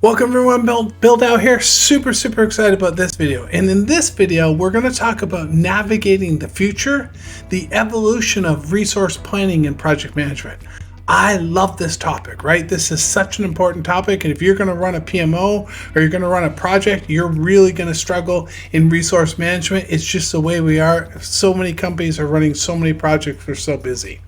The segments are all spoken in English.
Welcome everyone, Build Out here. Super excited about this video. And in this video, we're going to talk about navigating the future, the evolution of resource planning and project management. I love this topic, right? This is such an important topic. And if you're going to run a PMO or you're going to run a project, you're really going to struggle in resource management. It's just the way we are. So many companies are running so many projects. We're so busy.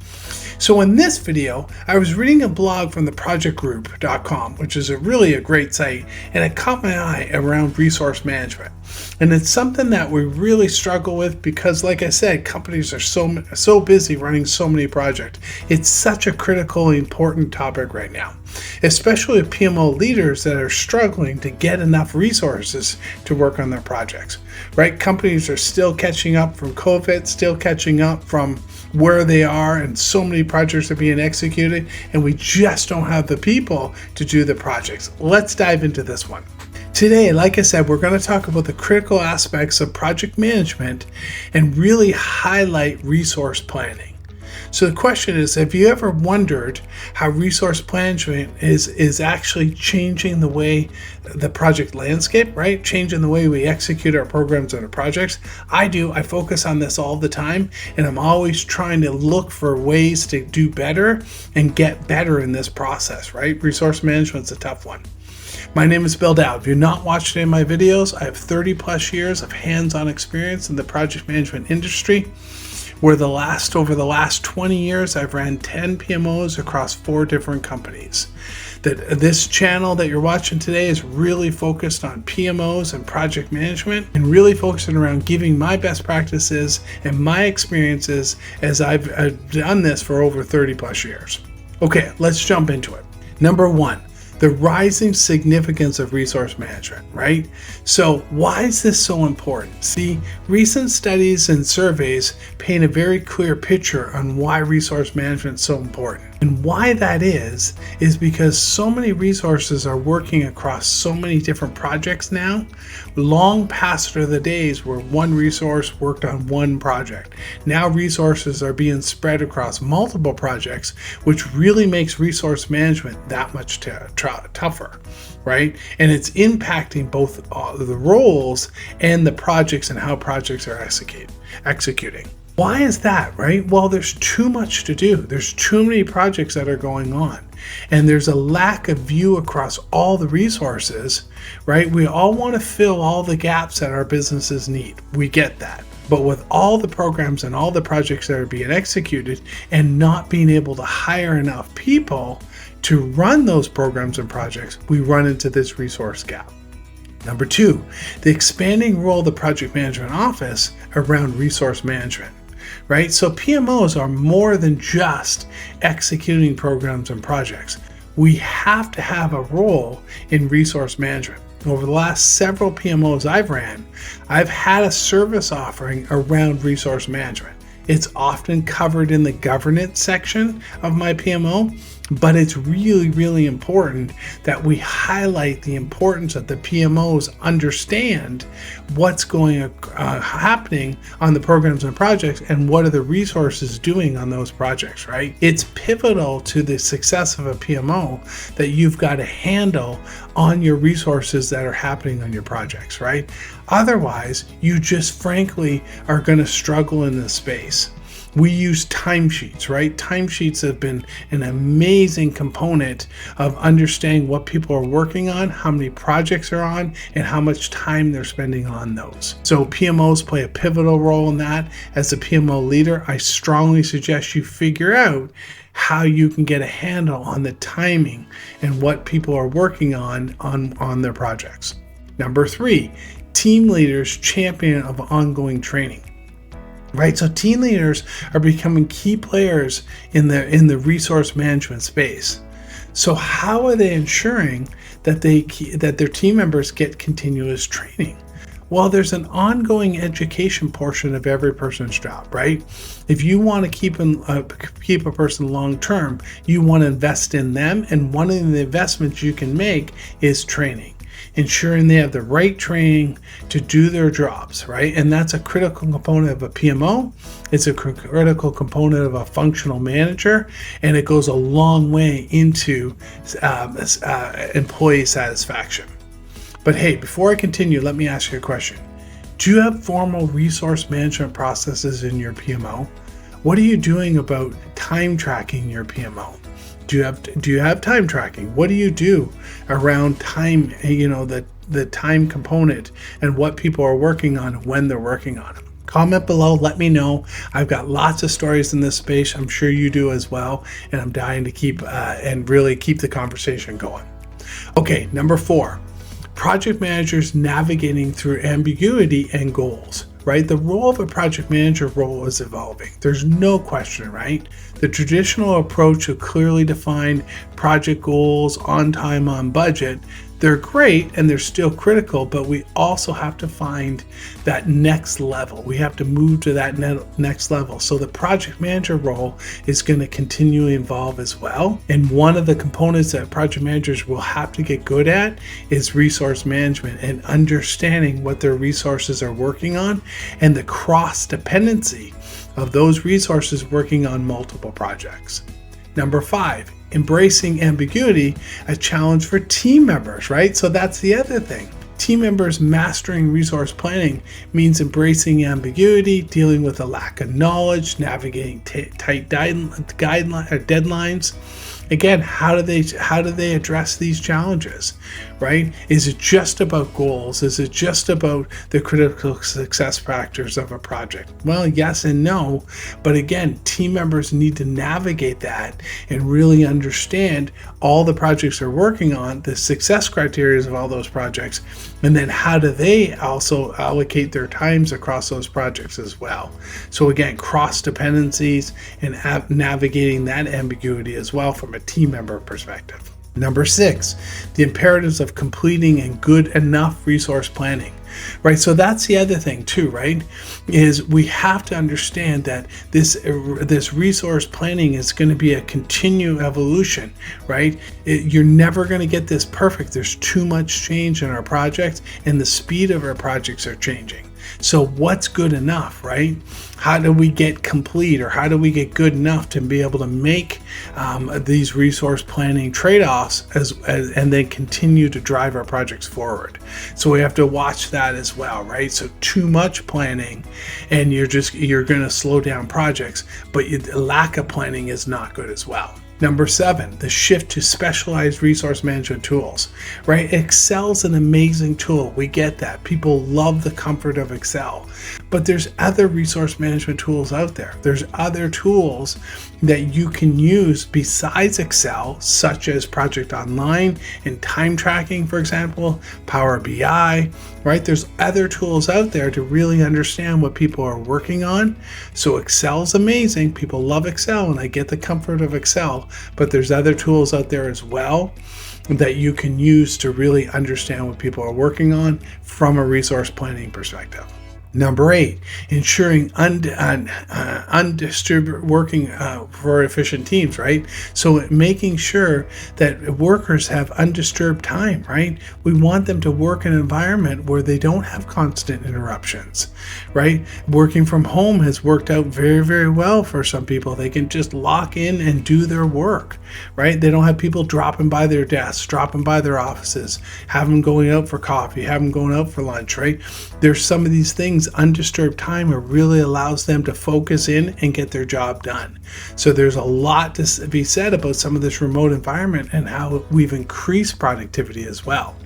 So in this video, I was reading a blog from theprojectgroup.com, which is really a great site, and it caught my eye around resource management. And it's something that we really struggle with because, like I said, companies are so busy running so many projects. It's such a critically important topic right now, especially with PMO leaders that are struggling to get enough resources to work on their projects, right? Companies are still catching up from COVID, still catching up from where they are, and so many projects are being executed, and we just don't have the people to do the projects. Let's dive into this one. Today, like I said, we're going to talk about the critical aspects of project management and really highlight resource planning. So the question is, have you ever wondered how resource management is actually changing the way the project landscape, right? Changing the way we execute our programs and our projects? I do. I focus on this all the time, and I'm always trying to look for ways to do better and get better in this process, right? Resource management's a tough one. My name is Bill Dowd. If you've not watched any of my videos, I have 30 plus years of hands-on experience in the project management industry. Over the last 20 years, I've ran 10 PMOs across 4 different companies. This channel that you're watching today is really focused on PMOs and project management, and really focusing around giving my best practices and my experiences as I've done this for over 30 plus years. Okay, let's jump into it. Number 1. The rising significance of resource management, right? So why is this so important? See, recent studies and surveys paint a very clear picture on why resource management is so important. And why that is because so many resources are working across so many different projects now. Long past are the days where one resource worked on one project. Now resources are being spread across multiple projects, which really makes resource management that much tougher, right? And it's impacting both the roles and the projects and how projects are executing. Why is that, right? Well, there's too much to do. There's too many projects that are going on, and there's a lack of view across all the resources, right? We all want to fill all the gaps that our businesses need. We get that. But with all the programs and all the projects that are being executed and not being able to hire enough people to run those programs and projects, we run into this resource gap. Number 2, the expanding role of the project management office around resource management, right? So PMOs are more than just executing programs and projects. We have to have a role in resource management. Over the last several PMOs I've ran, I've had a service offering around resource management. It's often covered in the governance section of my PMO, but it's really important that we highlight the importance of the PMOs understand what's happening on the programs and projects and what are the resources doing on those projects, right? It's pivotal to the success of a PMO that you've got a handle on your resources that are happening on your projects, right? Otherwise, you just frankly are going to struggle in this space. We use timesheets, right? Timesheets have been an amazing component of understanding what people are working on, how many projects are on, and how much time they're spending on those. So PMOs play a pivotal role in that. As a PMO leader, I strongly suggest you figure out how you can get a handle on the timing and what people are working on their projects. Number 3, team leaders champion of ongoing training. Right, so team leaders are becoming key players in the resource management space. So how are they ensuring that their team members get continuous training? Well, there's an ongoing education portion of every person's job, right? If you want to keep a person long term, you want to invest in them, and one of the investments you can make is training. ensuring they have the right training to do their jobs, right? And that's a critical component of a PMO. It's a critical component of a functional manager, and it goes a long way into employee satisfaction. But hey, before I continue, let me ask you a question. Do you have formal resource management processes in your PMO? What are you doing about time tracking your PMO? Do you have time tracking? What do you do around time, the time component and what people are working on when they're working on it? Comment below, let me know. I've got lots of stories in this space. I'm sure you do as well. And I'm dying to keep and really keep the conversation going. Okay, number 4. Project managers navigating through ambiguity and goals, right? The role of a project manager role is evolving. There's no question, right? The traditional approach of clearly defined project goals on time, on budget, they're great and they're still critical, but we also have to find that next level. We have to move to that next level. So the project manager role is going to continually evolve as well. And one of the components that project managers will have to get good at is resource management and understanding what their resources are working on and the cross dependency of those resources working on multiple projects. Number 5, embracing ambiguity, a challenge for team members, right? So that's the other thing. Team members mastering resource planning means embracing ambiguity, dealing with a lack of knowledge, navigating tight deadlines. Again, how do they address these challenges, right? Is it just about goals? Is it just about the critical success factors of a project? Well, yes and no, but again, team members need to navigate that and really understand all the projects they're working on, the success criteria of all those projects, and then how do they also allocate their times across those projects as well. So again, cross dependencies and navigating that ambiguity as well from a team member perspective. Number 6, the imperatives of completing and good enough resource planning, right? So that's the other thing too, right? Is we have to understand that this resource planning is going to be a continued evolution, right? You're never going to get this perfect. There's too much change in our projects and the speed of our projects are changing. So what's good enough, right? How do we get complete, or how do we get good enough to be able to make these resource planning trade-offs and then continue to drive our projects forward? So we have to watch that as well, right? So too much planning and you're going to slow down projects, but the lack of planning is not good as well. Number 7, the shift to specialized resource management tools, right? Excel's an amazing tool. We get that. People love the comfort of Excel, but there's other resource management tools out there. There's other tools that you can use besides Excel, such as Project Online and time tracking, for example, Power BI, right? There's other tools out there to really understand what people are working on. So Excel's amazing. People love Excel, and I get the comfort of Excel, but there's other tools out there as well that you can use to really understand what people are working on from a resource planning perspective. Number 8, ensuring undisturbed working for efficient teams, right? So making sure that workers have undisturbed time, right? We want them to work in an environment where they don't have constant interruptions, right? Working from home has worked out very, very well for some people. They can just lock in and do their work, right? They don't have people dropping by their desks, dropping by their offices, have them going out for coffee, have them going out for lunch, right? There's some of these things. Undisturbed time really allows them to focus in and get their job done. So there's a lot to be said about some of this remote environment and how we've increased productivity as well.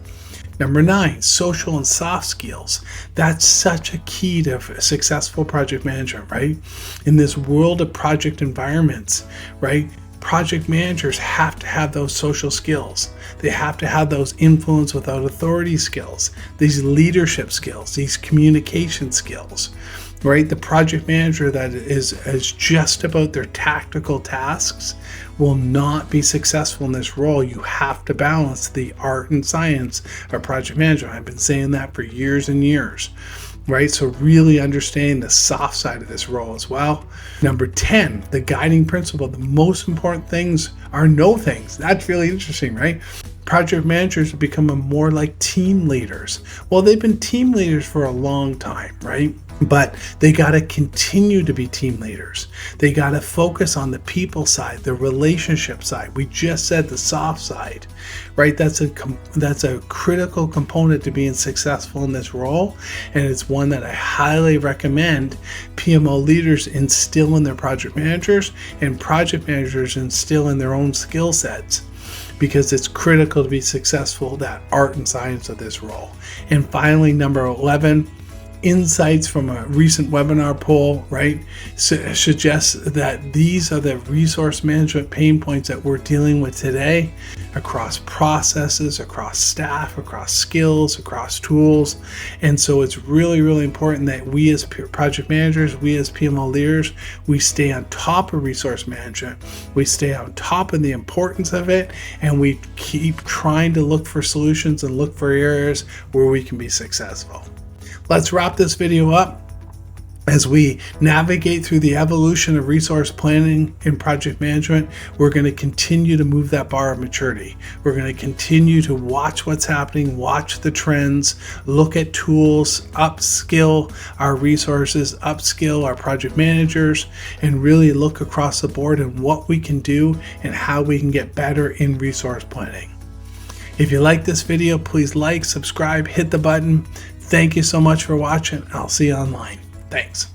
Number 9, social and soft skills. That's such a key to successful project management, right? In this world of project environments, right? Project managers have to have those social skills. They have to have those influence without authority skills, these leadership skills, these communication skills, right? The project manager that is just about their tactical tasks will not be successful in this role. You have to balance the art and science of project management. I've been saying that for years and years. Right? So really understanding the soft side of this role as well. Number 10, the guiding principle. The most important things are no things. That's really interesting, right? Project managers are becoming more like team leaders. Well, they've been team leaders for a long time, right? But they got to continue to be team leaders. They got to focus on the people side, the relationship side. We just said the soft side, right? That's a critical component to being successful in this role, and it's one that I highly recommend PMO leaders instill in their project managers, and project managers instill in their own skill sets, because it's critical to be successful, that art and science of this role. And finally, number 11, insights from a recent webinar poll, right, suggests that these are the resource management pain points that we're dealing with today across processes, across staff, across skills, across tools. And so it's really, really important that we as project managers, we as PMO leaders, we stay on top of resource management, we stay on top of the importance of it, and we keep trying to look for solutions and look for areas where we can be successful. Let's wrap this video up. As we navigate through the evolution of resource planning and project management, we're going to continue to move that bar of maturity. We're going to continue to watch what's happening, watch the trends, look at tools, upskill our resources, upskill our project managers, and really look across the board at what we can do and how we can get better in resource planning. If you like this video, please like, subscribe, hit the button. Thank you so much for watching. I'll see you online. Thanks.